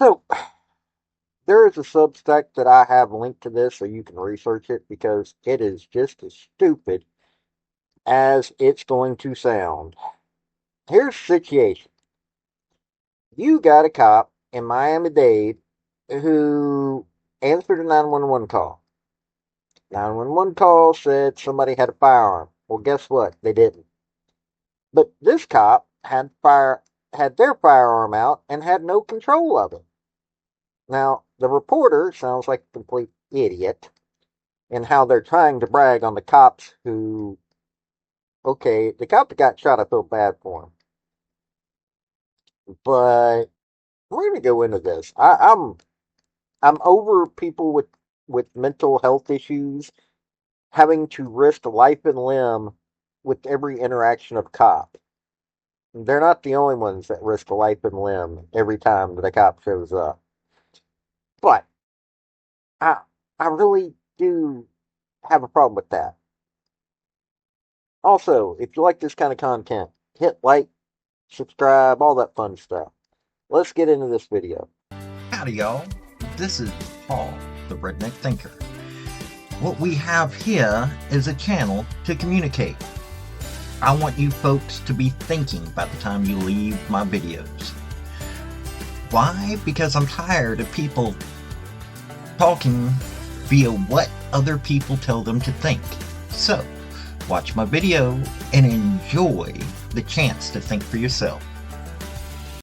So, there is a Substack that I have linked to this so you can research it because it is just as stupid as it's going to sound. Here's the situation. You got a cop in Miami-Dade who answered a 911 call. 911 call said somebody had a firearm. Well, guess what? They didn't. But this cop had their firearm out and had no control of it. Now, the reporter sounds like a complete idiot in how they're trying to brag on the cops who, okay, the cop that got shot, I feel bad for him. But we're gonna go into this. I'm over people with mental health issues having to risk life and limb with every interaction of cop. They're not the only ones that risk life and limb every time that a cop shows up. But I I really do have a problem with that. Also, if you like this kind of content, hit like, subscribe, all that fun stuff. Let's get into this video. Howdy, y'all. This is Paul, the Redneck Thinker. What we have here is a channel to communicate. I want you folks to be thinking by the time you leave my videos. Why? Because I'm tired of people talking via what other people tell them to think. So, watch my video and enjoy the chance to think for yourself.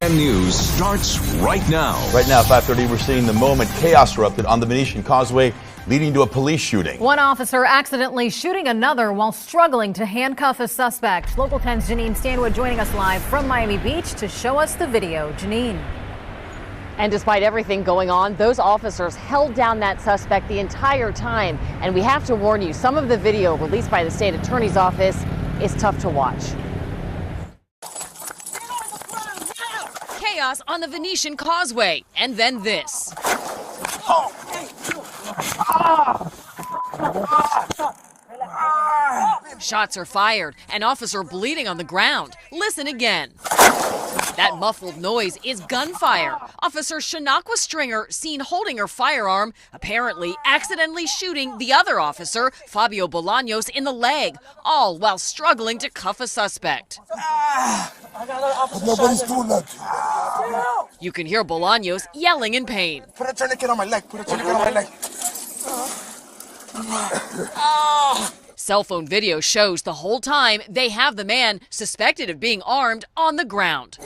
News starts right now. Right now, 5:30, we're seeing the moment chaos erupted on the Venetian Causeway, leading to a police shooting. One officer accidentally shooting another while struggling to handcuff a suspect. Local 10's Janine Stanwood joining us live from Miami Beach to show us the video. Janine. And despite everything going on, those officers held down that suspect the entire time. And we have to warn you, some of the video released by the state attorney's office is tough to watch. Chaos on the Venetian Causeway, and then this. Shots are fired, an officer bleeding on the ground. Listen again. That muffled noise is gunfire. Officer Shanakwa Stringer seen holding her firearm, apparently accidentally shooting the other officer, Fabio Bolaños, in the leg, all while struggling to cuff a suspect. Nobody's doing that. You can hear Bolaños yelling in pain. Put a tourniquet on my leg. Put a tourniquet on my leg. Cell phone video shows the whole time they have the man suspected of being armed on the ground.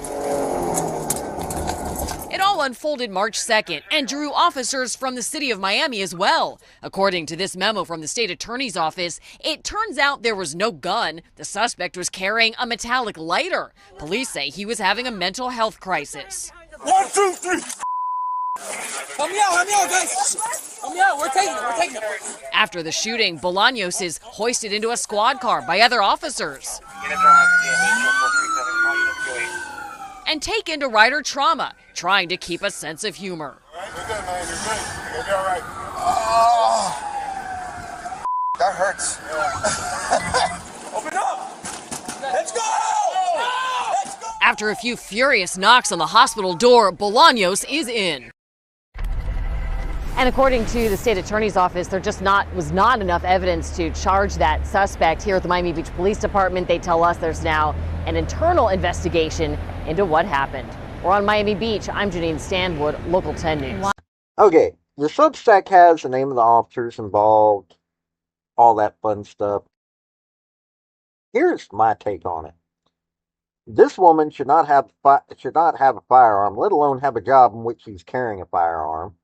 It all unfolded March 2nd and drew officers from the city of Miami as well. According to this memo from the state attorney's office, it turns out there was no gun. The suspect was carrying a metallic lighter. Police say he was having a mental health crisis. 1, 2, 3. Help me out, guys. Help me out, we're taking it. After the shooting, Bolaños is hoisted into a squad car by other officers and taken to rider trauma, trying to keep a sense of humor. You're good, man. You're good. You'll be all right. Oh, that hurts. Open up. Let's go. Let's go. After a few furious knocks on the hospital door, Bolaños is in. And according to the state attorney's office, there just was not enough evidence to charge that suspect. Here at the Miami Beach Police Department, they tell us there's now an internal investigation into what happened. We're on Miami Beach. I'm Janine Stanwood, Local 10 News. Okay, the Substack has the name of the officers involved, all that fun stuff. Here's my take on it. This woman should not have a firearm, let alone have a job in which she's carrying a firearm.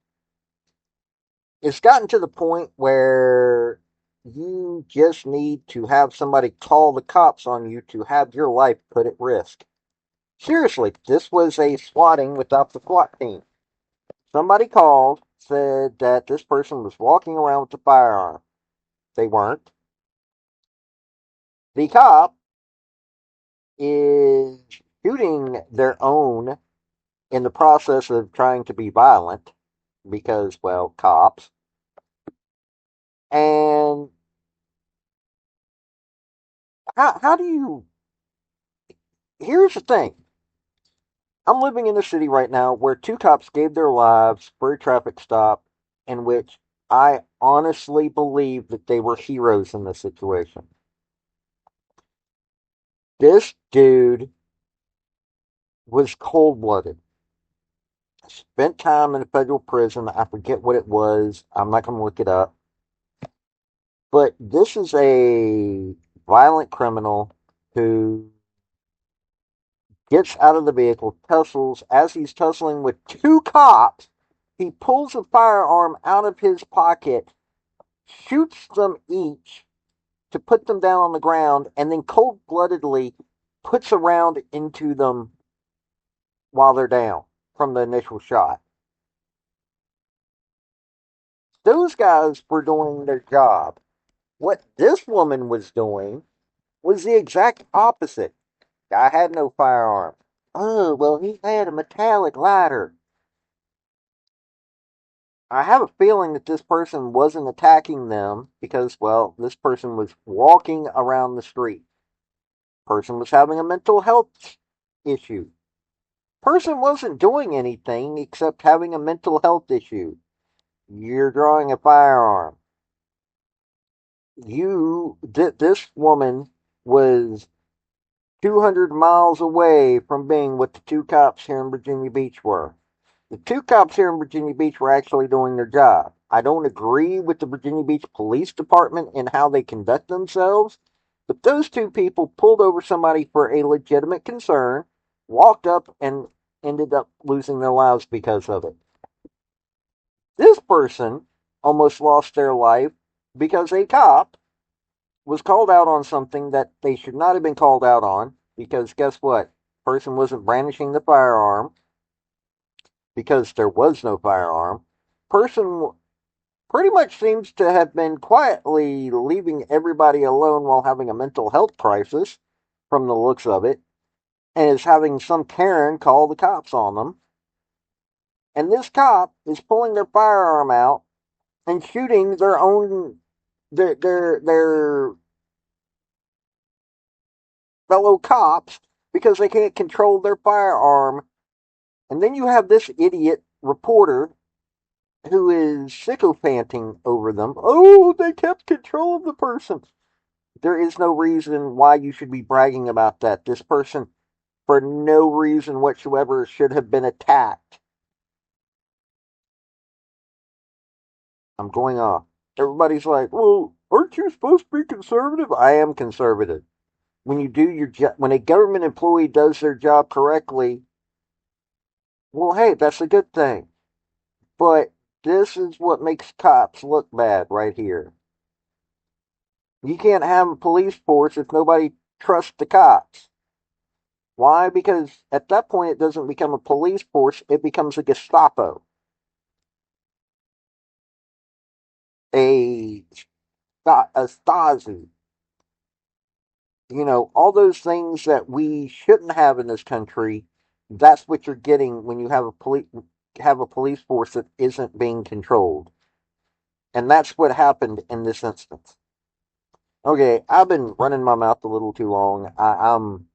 It's gotten to the point where you just need to have somebody call the cops on you to have your life put at risk. Seriously, this was a swatting without the SWAT team. Somebody called, said that this person was walking around with a firearm. They weren't. The cop is shooting their own in the process of trying to be violent because, well, cops. And how do you... Here's the thing. I'm living in a city right now where two cops gave their lives for a traffic stop in which I honestly believe that they were heroes in this situation. This dude was cold blooded. Spent time in a federal prison. I forget what it was. I'm not going to look it up. But this is a violent criminal who gets out of the vehicle, tussles. As he's tussling with two cops, he pulls a firearm out of his pocket, shoots them each to put them down on the ground, and then cold bloodedly puts a round into them while they're down from the initial shot. Those guys were doing their job. What this woman was doing was the exact opposite. Guy had no firearm. Oh, well, he had a metallic lighter. I have a feeling that this person wasn't attacking them because, well, this person was walking around the street. Person was having a mental health issue. Person wasn't doing anything except having a mental health issue. You're drawing a firearm. This woman was 200 miles away from being what the two cops here in Virginia Beach were. The two cops here in Virginia Beach were actually doing their job. I don't agree with the Virginia Beach Police Department and how they conduct themselves, but those two people pulled over somebody for a legitimate concern, walked up, and ended up losing their lives because of it. This person almost lost their life because a cop was called out on something that they should not have been called out on, because guess what? Person wasn't brandishing the firearm because there was no firearm. Person pretty much seems to have been quietly leaving everybody alone while having a mental health crisis from the looks of it, and is having some Karen call the cops on them. And this cop is pulling their firearm out and shooting their fellow cops because they can't control their firearm. And then you have this idiot reporter who is sycophanting over them. Oh, they kept control of the person. There is no reason why you should be bragging about that. This person, for no reason whatsoever, should have been attacked. I'm going off. Everybody's like, well, aren't you supposed to be conservative? I am conservative. When you do your job, when a government employee does their job correctly, well, hey, that's a good thing. But this is what makes cops look bad right here. You can't have a police force if nobody trusts the cops. Why? Because at that point it doesn't become a police force, it becomes a Gestapo. A Stasi. You know, all those things that we shouldn't have in this country, that's what you're getting when you have a police force that isn't being controlled. And that's what happened in this instance. Okay, I've been running my mouth a little too long.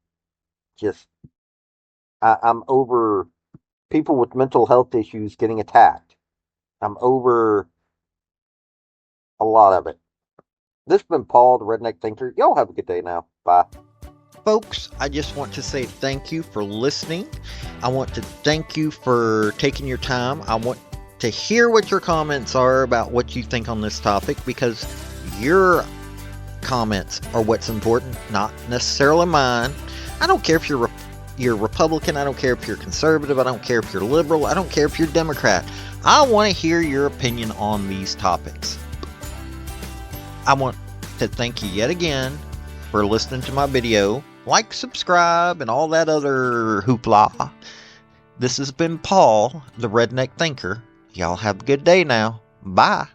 Just I'm over people with mental health issues getting attacked. I'm over a lot of it. This has been Paul, the Redneck Thinker. Y'all have a good day now. Bye. Folks, I just want to say thank you for listening. I want to thank you for taking your time. I want to hear what your comments are about what you think on this topic, because your comments are what's important, not necessarily mine. I don't care if you're Republican. I don't care if you're conservative. I don't care if you're liberal. I don't care if you're Democrat. I want to hear your opinion on these topics. I want to thank you yet again for listening to my video. Like, subscribe, and all that other hoopla. This has been Paul, the Redneck Thinker. Y'all have a good day now. Bye.